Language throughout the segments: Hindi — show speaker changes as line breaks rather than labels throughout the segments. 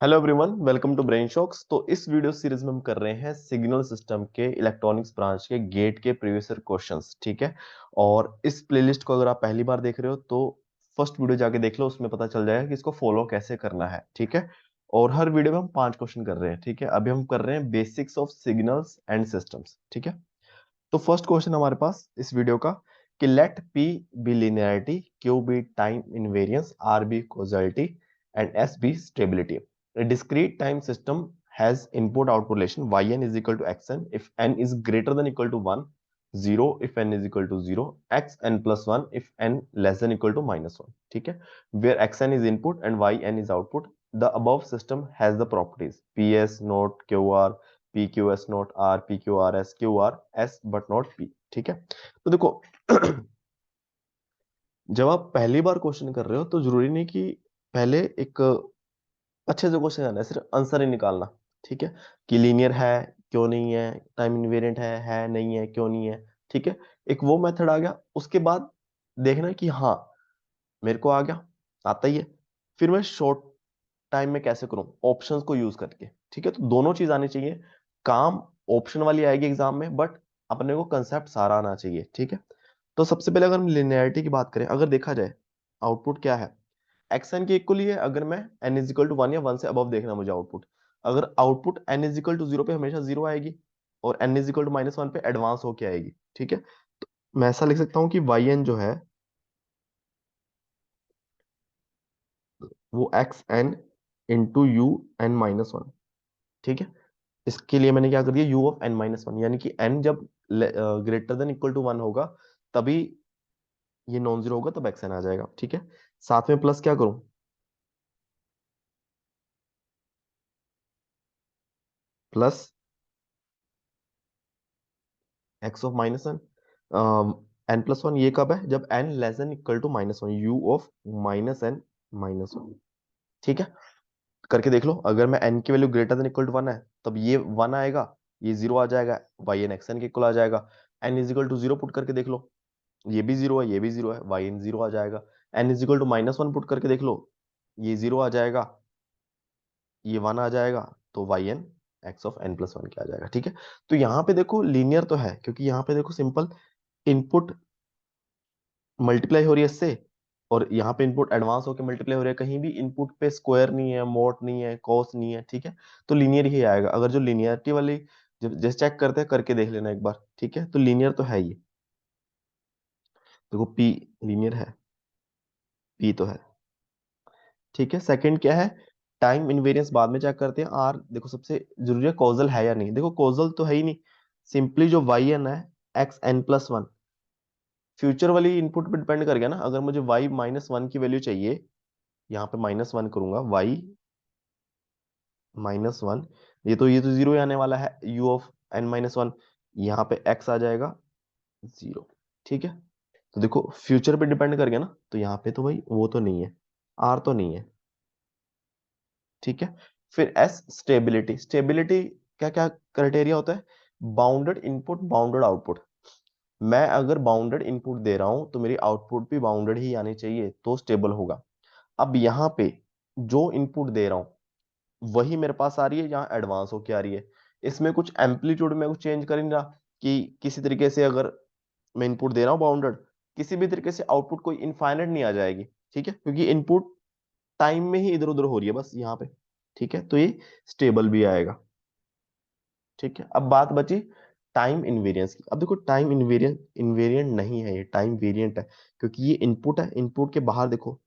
Hello everyone, welcome to brain shocks. तो इस वीडियो सीरीज में हम कर रहे हैं सिग्नल सिस्टम के इलेक्ट्रॉनिक्स ब्रांच के गेट के प्रीवियस ईयर क्वेश्चंस। ठीक है। और इस प्लेलिस्ट को अगर आप पहली बार देख रहे हो तो फर्स्ट वीडियो जाके देख लो, उसमें पता चल जाएगा कि इसको फॉलो कैसे करना है। ठीक है। और हर वीडियो में हम 5 क्वेश्चन कर रहे हैं। ठीक है। अभी हम कर रहे हैं basics of signals and systems. ठीक है। तो फर्स्ट क्वेश्चन हमारे पास इस वीडियो का कि let P be linearity, Q be time invariance, R be causality and S be stability. A discrete time system has input output relation yn is equal to xn if n is greater than equal to 1, 0 if n is equal to 0, xn plus 1 if n less than equal to minus 1. ठीक है। where xn is input and yn is output, the above system has the properties ps not qr, pqs not r, pqrs qr s but not p। ठीक है। तो देखो जब आप पहली बार क्वेश्चन कर रहे हो तो जरूरी नहीं कि पहले एक अच्छे से क्वेश्चन आना है, सिर्फ आंसर ही निकालना। ठीक है। कि लीनियर है, क्यों नहीं है, टाइम इनवेरिएंट है नहीं है, क्यों नहीं है। ठीक है। एक वो मेथड आ गया। उसके बाद देखना कि हाँ, मेरे को आ गया, आता ही है। फिर मैं शॉर्ट टाइम में कैसे करूं, ऑप्शंस को यूज करके। ठीक है। तो दोनों चीज आनी चाहिए। काम ऑप्शन वाली आएगी एग्जाम में, बट अपने को कंसेप्ट सारा आना चाहिए। ठीक है। तो सबसे पहले अगर हम लिनियरिटी की बात करें, अगर देखा जाए आउटपुट क्या है, एक्स एन के इक्वल ही है। अगर मैं एन इज इक्वल टू 1 या 1 से अबव देखना मुझे आउटपुट, अगर output n is equal to 0 पे हमेशा 0 आएगी और एन इज इक्वल टू -1 पे एडवांस होके आएगी। ठीक है। तो मैं ऐसा लिख सकता हूँ कि वाई एन जो है वो x n into u n -1। ठीक है। इसके लिए मैंने क्या कर दिया, यू ऑफ एन -1, यानी कि एन जब ग्रेटर देन इक्वल टू 1 होगा तभी ये नॉन जीरो होगा, तब एक्स एन आ जाएगा। ठीक है। साथ में प्लस क्या करूं, plus x of -1, n plus one. ये कब है, जब n less than equal to -1, u of -n -1। ठीक है। करके देख लो, अगर मैं n की value greater than equal to 1 है तब ये 1 आएगा, ये 0 आ जाएगा, वाई एन एक्स एन के इक्वल आ जाएगा। n is equal to 0 put करके देख लो, ये भी 0 है, ये भी 0 है, वाई एन 0 आ जाएगा। n is equal to -1 put करके देख लो, ये 0 आ जाएगा, ये 1 आ जाएगा, तो y n x of n plus 1 क्या आ जाएगा। ठीक है। तो यहाँ पे देखो लीनियर तो है, क्योंकि यहाँ पे देखो सिंपल इनपुट मल्टीप्लाई हो रही है इससे, और यहाँ पे इनपुट एडवांस होकर मल्टीप्लाई हो रही है। कहीं भी इनपुट पे स्क्वायर नहीं है, मोड नहीं है, कॉस नहीं है। ठीक है। तो लीनियर ही आएगा। अगर जो लीनियरिटी वाली, जब जैसे चेक करते हैं करके देख लेना एक बार। ठीक है। तो लीनियर तो है ये, देखो पी लीनियर है, पी तो है। ठीक है। सेकंड क्या है, टाइम इनवेरियंस बाद में चेक करते हैं। आर देखो सबसे जरूरी है, कॉजल है या नहीं। देखो कॉजल तो है ही नहीं, सिंपली जो वाई एन है x n plus one, future वाली इनपुट पे डिपेंड कर गया ना। अगर मुझे वाई -1 की वैल्यू चाहिए, यहाँ पे -1 करूंगा, वाई -1, ये तो 0 ही आने वाला है, u ऑफ n-1, यहाँ पे x आ जाएगा 0। ठीक है। तो देखो फ्यूचर पे डिपेंड कर गया ना, तो यहाँ पे तो भाई वो तो नहीं है, r तो नहीं है। ठीक है। फिर s स्टेबिलिटी। स्टेबिलिटी क्या क्या क्राइटेरिया होता है, बाउंडेड इनपुट बाउंडेड आउटपुट। मैं अगर बाउंडेड इनपुट दे रहा हूं तो मेरी आउटपुट भी बाउंडेड ही आनी चाहिए, तो स्टेबल होगा। अब यहाँ पे जो इनपुट दे रहा हूं वही मेरे पास आ रही है, यहाँ एडवांस होके आ रही है। इसमें कुछ एम्पलीट्यूड में कुछ चेंज कर ही नहीं रहा, कि किसी तरीके से अगर मैं इनपुट दे रहा हूँ बाउंडेड, किसी भी तरीके से आउटपुट कोई इनफाइनाइट नहीं आ जाएगी। ठीक है। क्योंकि इनपुट टाइम में ही इधर उधर हो रही है बस यहाँ पे। ठीक है। तो ये स्टेबल भी आएगा। ठीक है। अब बात बची टाइम इनवेरियंस की। अब देखो टाइम इनवेरियंट इनवेरियंट नहीं है, ये टाइम वेरिएंट है, क्योंकि ये इनपुट है। इनपुट के बाहर देखो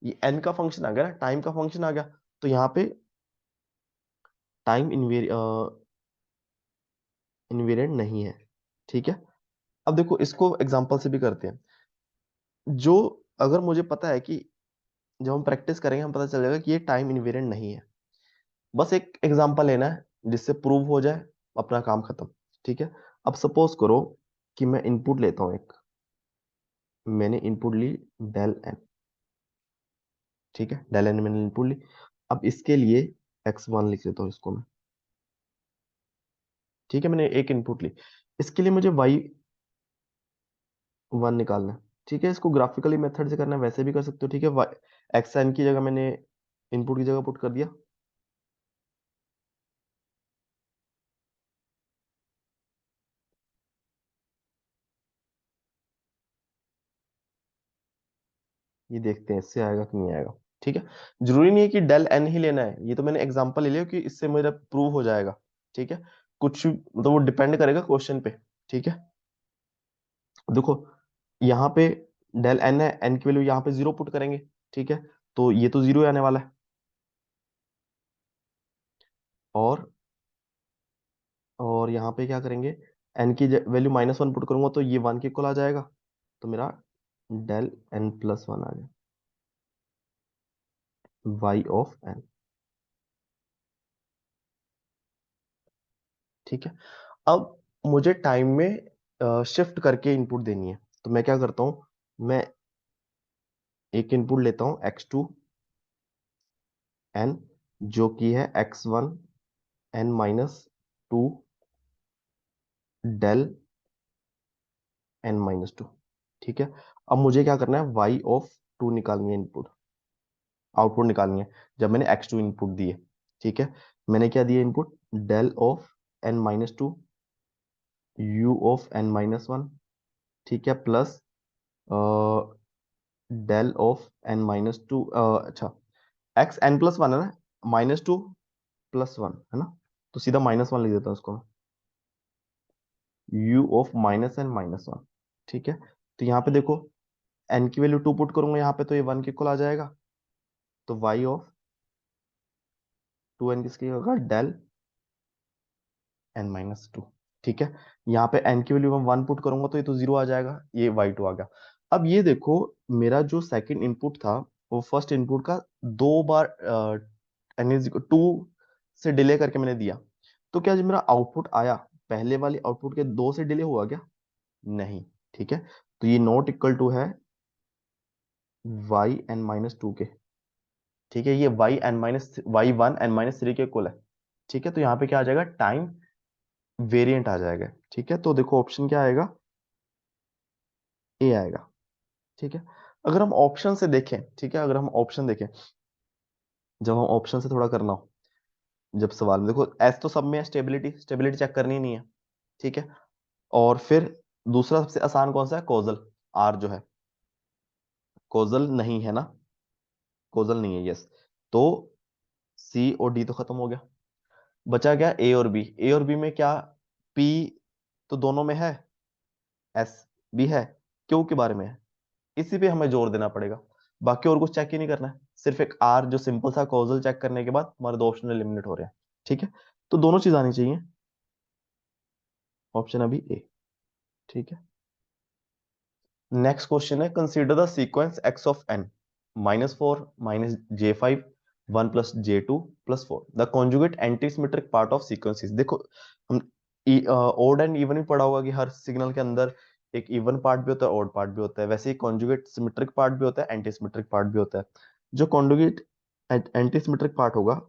ये एन का फंक्शन आ गया ना, टाइम का फंक्शन आ गया। तो यहाँ पे टाइम इनवेरिएंट नहीं है। ठीक है। अब देखो इसको एग्जांपल से भी करते हैं। जो अगर मुझे पता है कि जब हम प्रैक्टिस करेंगे हम पता चल जाएगा कि ये टाइम इनवेरिएंट नहीं है। बस एक एग्जांपल लेना है जिससे प्रूव हो जाए, अपना काम खत्म। ठीक है। अब सपोज करो कि मैं इनपुट लेता हूं एक, मैंने इनपुट ली डेल एन। ठीक है। डेल एन मैंने इनपुट ली। अब इसके लिए x1 लिख लेता हूँ इसको मैं। ठीक है। मैंने एक इनपुट ली, इसके लिए मुझे y1 निकालना है। ठीक है। इसको ग्राफिकली मेथड से करना है, वैसे भी कर सकते हो। ठीक है। एक्स एन की जगह मैंने इनपुट की जगह पुट कर दिया, ये देखते हैं इससे आएगा कि नहीं आएगा। ठीक है, जरूरी नहीं है कि डेल एन ही लेना है, ये तो मैंने एग्जांपल ले लिया कि इससे मेरा प्रूव हो जाएगा। ठीक है, कुछ मतलब वो डिपेंड करेगा क्वेश्चन पे। ठीक है, देखो यहाँ पे डेल एन है, एन की वैल्यू यहाँ पे 0 पुट करेंगे। ठीक है, तो ये तो 0 आने वाला है। और यहाँ पे क्या करेंगे, एन की वैल्यू -1 पुट करूंगा तो ये 1 के इक्वल आ जाएगा। तो मेरा डेल n+1 आ गया, y ऑफ n। ठीक है, अब मुझे टाइम में शिफ्ट करके इनपुट देनी है। तो मैं क्या करता हूँ, मैं एक इनपुट लेता हूँ x2 n, जो कि है x1 n-2 डेल n-2। ठीक है, अब मुझे क्या करना है, y(2) निकालनी है, इनपुट आउटपुट निकालनी है जब मैंने x2 इनपुट दिए। ठीक है, मैंने क्या दिया input, del of n-2 u of n-1। ठीक है, प्लस डेल ऑफ n-2, अच्छा एक्स n+1 है ना, -2 + 1 है ना, तो सीधा -1 लिख देता हूँ उसको, u ऑफ -n-1। ठीक है, तो यहाँ पे देखो n की वैल्यू 2 पुट करूंगा यहाँ पे, तो ये 1 के इक्वल आ जाएगा। तो y ऑफ 2n किसकी होगा, डेल n-2। ठीक है, यहाँ पे n की वैल्यू मैं 1 पुट करूंगा तो ये तो 0 आ जाएगा, ये y2 आ गया। अब ये देखो, मेरा जो सेकंड इनपुट था वो फर्स्ट इनपुट का 2 बार n=2 से डिले करके मैंने दिया। तो क्या जब मेरा आउटपुट आया, पहले वाले आउटपुट के 2 से डिले हुआ क्या, नहीं। ठीक है, तो ये नॉट इक्वल टू है y(n-2) के। ठीक है, ये y(1n-3) के इक्वल है। ठीक है, तो यहाँ पे क्या आ जाएगा, टाइम वेरिएंट आ जाएगा। ठीक है, तो देखो ऑप्शन क्या आएगा, ए आएगा। ठीक है, अगर हम ऑप्शन से देखें, ठीक है, अगर हम ऑप्शन देखें, जब हम ऑप्शन से थोड़ा करना हो, जब सवाल में देखो एस तो सब में है, स्टेबिलिटी स्टेबिलिटी चेक करनी नहीं है। ठीक है, और फिर दूसरा सबसे आसान कौन सा है, कॉजल, आर जो है, कॉजल नहीं है ना, कॉजल नहीं है, यस। तो सी और डी तो खत्म हो गया, बचा क्या, ए और बी। ए और बी में क्या, पी तो दोनों में है, एस भी है, क्यू के बारे में है, इसी पे हमें जोर देना पड़ेगा। बाकी और कुछ चेक ही नहीं करना है, सिर्फ एक आर जो सिंपल सा कॉजल चेक करने के बाद हमारे 2 ऑप्शन एलिमिनेट हो रहे हैं। ठीक है, तो दोनों चीज आनी चाहिए, ऑप्शन अभी ए। ठीक है, नेक्स्ट क्वेश्चन है, consider the sequence x of n -4 -j5 1 + j2 + 4 the conjugate anti symmetric part of sequences. देखो हम ओड एंड इवन भी पढ़ा होगा कि हर सिग्नल के अंदर एक इवन पार्ट भी होता है, ऑड पार्ट भी होता है, वैसे ही कॉन्जुगेट सिमेट्रिक पार्ट भी होता है, एंटी सिमेट्रिक पार्ट भी होता है। जो कॉन्जुगेट एंटी सिमेट्रिक पार्ट होगा,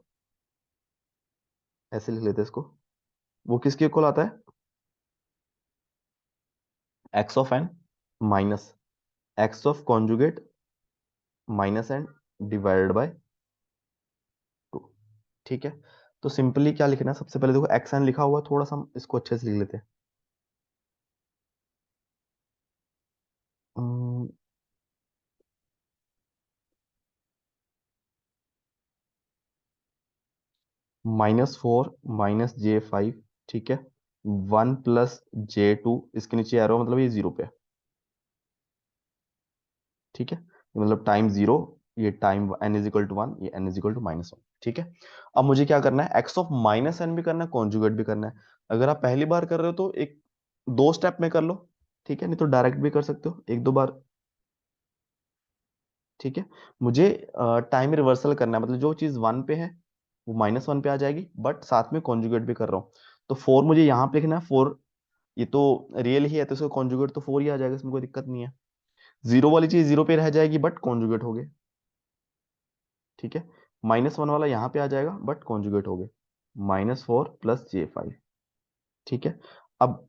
ऐसे लिख लेते हैं इसको, वो किसके इक्वल आता है, x of n minus x of conjugate -n divided by 2। ठीक है, तो सिंपली क्या लिखना है, सबसे पहले देखो एक्स एन लिखा हुआ है, थोड़ा सा हम इसको अच्छे से लिख लेते हैं। -4 -j5, ठीक है, 1 + j2, इसके नीचे एरो मतलब ये 0 पे है। ठीक है, ये मतलब टाइम 0, ये टाइम n=1, ये n=-1। ठीक है, अब मुझे क्या करना है, x ऑफ -n भी करना है, कॉन्जुगेट भी करना है। अगर आप पहली बार कर रहे हो तो एक 2 स्टेप में कर लो। ठीक है, नहीं तो डायरेक्ट भी कर सकते हो, 1-2 बार। ठीक है, मुझे टाइम रिवर्सल करना है, मतलब जो चीज 1 पे है वो -1 पे आ जाएगी, बट साथ में कॉन्जुगेट भी कर रहा हूँ। तो 4 मुझे यहाँ पे लिखना है, 4 ये तो रियल ही है, तो इसका कॉन्जुगेट तो 4 ही आ जाएगा, इसमें कोई दिक्कत नहीं है। 0 वाली चीज 0 पे रह जाएगी, बट कॉन्जुगेट हो गए। ठीक है, -1 वाला यहाँ पे आ जाएगा, बट कॉन्जुगेट हो गए, -4 + j5। ठीक है, अब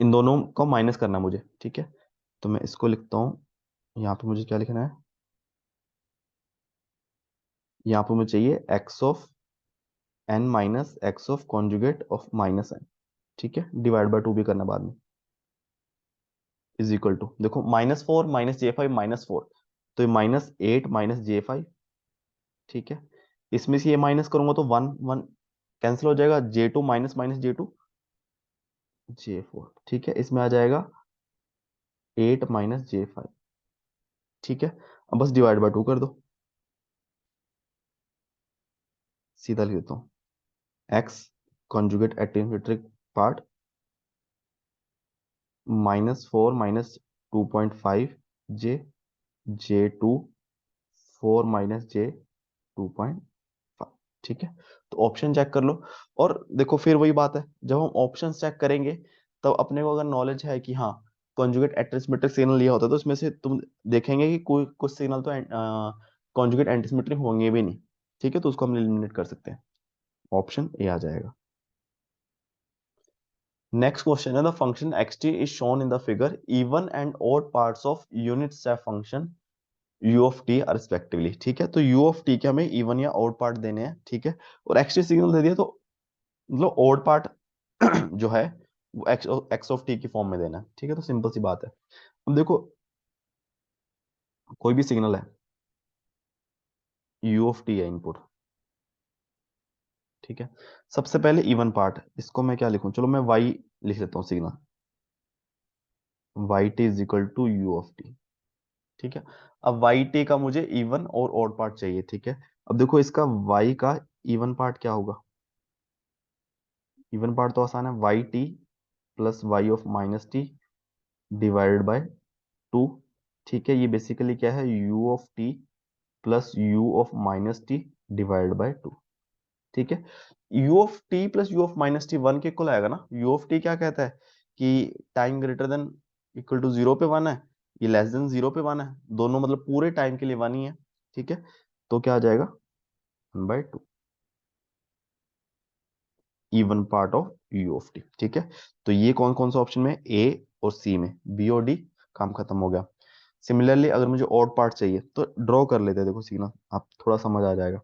इन दोनों को माइनस करना है मुझे। ठीक है, तो मैं इसको लिखता हूँ, यहाँ पे मुझे क्या लिखना है, यहाँ पे मुझे चाहिए x of n minus x of conjugate of -n। ठीक है, डिवाइड बाय 2 भी करना बाद में। इज इक्वल टू, देखो -4 -J5 -4, तो ये -8 -J5। ठीक है, इसमें से ये माइनस करूंगा तो 1 1 कैंसिल हो जाएगा, J2 माइनस माइनस J4। ठीक है, इसमें आ जाएगा 8 -J5। ठीक है, अब बस डिवाइड बाय 2 कर दो, सीधा लिख देता हूँ। एक्स कॉन्जुगेट एट्रिब्यूटिक पार्ट -4 -2.5 J, J2 4 -J2.5। ठीक है, तो ऑप्शन चेक कर लो। और देखो फिर वही बात है, जब हम ऑप्शन चेक करेंगे तब अपने को अगर नॉलेज है कि हाँ कॉन्जुगेट एट्रिब्यूटिक सिग्नल लिया होता है, तो इसमें से तुम देखेंगे कि कोई कुछ सिग्नल तो कॉन्जुगेट एंटीसिमेट्रिक होंगे भी नहीं। ठीक है, तो उसको हम एलिमिनेट कर सकते हैं, ऑप्शन ए आ जाएगा। नेक्स्ट क्वेश्चन है, the function xt is shown in the figure, even and odd parts of unit step function u of T R respectively. ठीक है, तो u ऑफ टी के हमें इवन या ऑड पार्ट देने हैं। ठीक है, और xt सिग्नल दे दिया, तो मतलब ऑड पार्ट जो है वो x ऑफ टी की फॉर्म में देना है। ठीक है, तो सिंपल सी बात है। अब देखो कोई भी सिग्नल है, u ऑफ टी है इनपुट। ठीक है, सबसे पहले इवन पार्ट, इसको मैं क्या लिखूं, चलो मैं y लिख लेता हूँ signal, y t is equal to u of t. ठीक है, अब वाई टी का मुझे इवन और ऑड पार्ट चाहिए। ठीक है, अब देखो इसका वाई का इवन पार्ट क्या होगा, इवन पार्ट तो आसान है, y t plus y of minus t divided by 2। ठीक है, ये बेसिकली क्या है, u of t plus u of minus t divided by 2। ठीक है, u of t plus u of minus t 1 के इक्वल आएगा ना। यू ऑफ टी क्या कहता है कि time greater than equal to 0 पे 1 है, ये लेस देन 0 पे 1 है, दोनों मतलब पूरे टाइम के लिए 1 ही है। ठीक है, तो क्या आ जाएगा, 1/2, even part of you of t. ठीक है, तो ये कौन कौन सा ऑप्शन में, ए और सी में, बी और डी काम खत्म हो गया। सिमिलरली अगर मुझे ऑड पार्ट चाहिए तो ड्रॉ कर लेते हैं, देखो सिग्नल आप थोड़ा समझ आ जाएगा।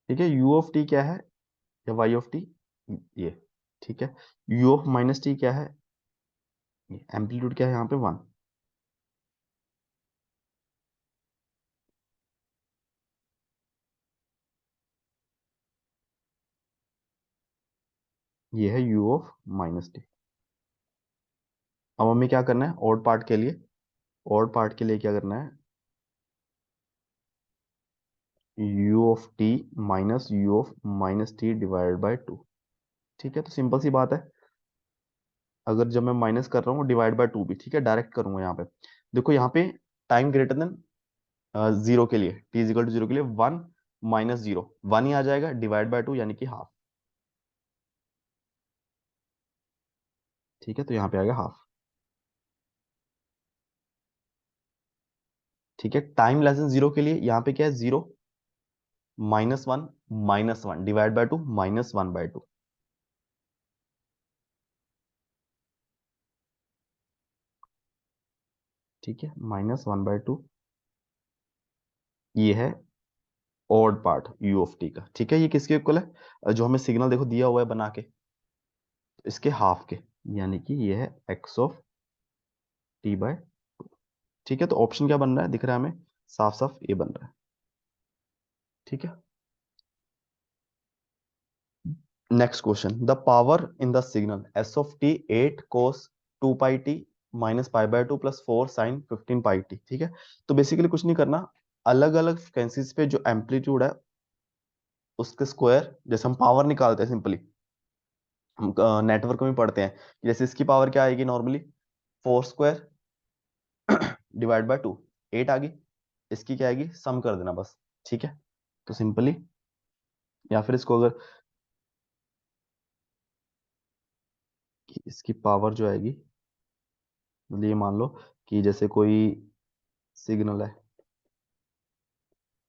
ठीक है, यू ऑफ टी क्या है, या वाई ऑफ टी, ये। ठीक है, यू ऑफ माइनस टी क्या है, एम्पलीट्यूड क्या है यहाँ पे 1। ये है यू ऑफ माइनस टी। अब हमें क्या करना है, ऑड पार्ट के लिए, ऑड पार्ट के लिए क्या करना है, u of T minus you of minus t divided by 2। ठीक है, तो सिंपल सी बात है, अगर जब मैं माइनस कर रहा हूँ डिवाइड बाय 2 भी, ठीक है डायरेक्ट करूंगा यहाँ पे। देखो यहाँ पे टाइम ग्रेटर देन 0 के लिए, टी इज इक्वल टू 0 के लिए 1 -0, 1 ही आ जाएगा, डिवाइड बाय 2 यानी कि हाफ। ठीक है, तो यहाँ पे आएगा हाफ। ठीक है, टाइम लेस देन 0 के लिए यहाँ पे क्या है, 0 -1 डिवाइड बाय 2 -1/2। ठीक है, -1/2, ये है odd part you of T का। ठीक है, ये किसके इक्वल है, जो हमें सिग्नल देखो दिया हुआ है बना के, इसके हाफ के, यानी कि ये है एक्स ऑफ टी/2। ठीक है, तो ऑप्शन क्या बन रहा है, दिख रहा है हमें, साफ साफ ये बन रहा है। ठीक है, next question, the power in the signal S of T 8 cos 2 pi t minus π/2 plus 4 sin 15 pi t। ठीक है, तो बेसिकली कुछ नहीं करना, अलग अलग फ्रिक्वेंसीज पे जो एम्पलीट्यूड है उसके स्क्वायर, जैसे हम पावर निकालते हैं सिंपली, हम नेटवर्क में पढ़ते हैं, जैसे इसकी पावर क्या आएगी नॉर्मली, 4² डिवाइड बाय 2, 8 आ गई, इसकी क्या आएगी, सम कर देना बस। ठीक है, तो सिंपली, या फिर इसको अगर इसकी पावर जो आएगी, मतलब ये मान लो कि जैसे कोई सिग्नल है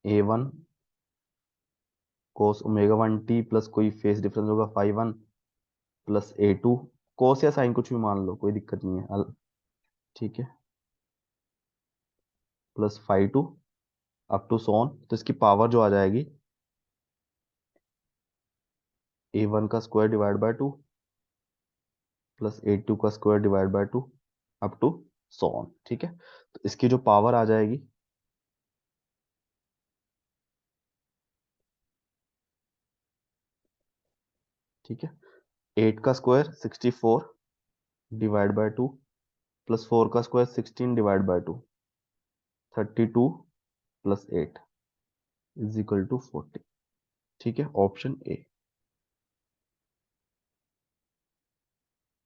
A1 cos ω1t प्लस कोई फेस डिफरेंस होगा φ1 प्लस A2 cos या साइन कुछ भी मान लो, कोई दिक्कत नहीं है। ठीक है, प्लस φ2 अप टू सोन। तो इसकी पावर जो आ जाएगी A1 का square divide by 2 plus A2 का square divide by 2 up to सोन। ठीक है, तो इसकी जो पावर आ जाएगी ठीक है 8 का स्क्वायर 64 डिवाइड बाय 2 प्लस 4 का square 16 divide by 2 32 plus 8 is equal to 40। ठीक है, ऑप्शन ए।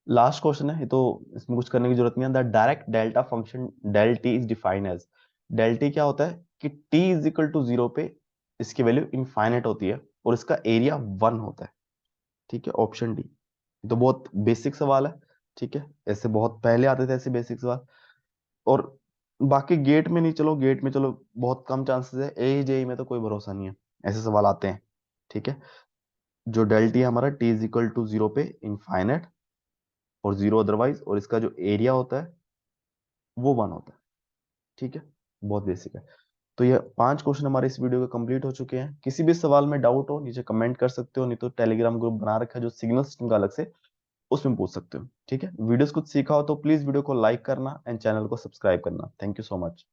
लास्ट क्वेश्चन है ये तो, इसमें कुछ करने की जरूरत नहीं है। The direct delta function del t is defined as. Del t क्या होता है कि टी इज इक्वल टू 0 पे इसकी वैल्यू इनफाइनाइट होती है और इसका एरिया 1 होता है। ठीक है, ऑप्शन डी। तो बहुत बेसिक सवाल है। ठीक है, ऐसे बहुत पहले आते थे ऐसे बेसिक सवाल। और बाकी गेट में नहीं, चलो गेट में चलो बहुत कम चांसेस है, ए जेई में तो कोई भरोसा नहीं है, ऐसे सवाल आते हैं। ठीक है, जो डेल टी है हमारा टी इज इक्वल टू 0 पे इनफाइनाइट और 0 अदरवाइज, और इसका जो एरिया होता है वो 1 होता है। ठीक है, बहुत बेसिक है। तो ये 5 क्वेश्चन हमारे इस वीडियो के कंप्लीट हो चुके हैं। किसी भी सवाल में डाउट हो नीचे कमेंट कर सकते हो, नहीं तो टेलीग्राम ग्रुप बना रखा है जो सिग्नल सिस्टम का अलग से, उसमें पूछ सकते हो। ठीक है, वीडियोस कुछ सीखा हो तो प्लीज वीडियो को लाइक करना एंड चैनल को सब्सक्राइब करना। Thank you so much.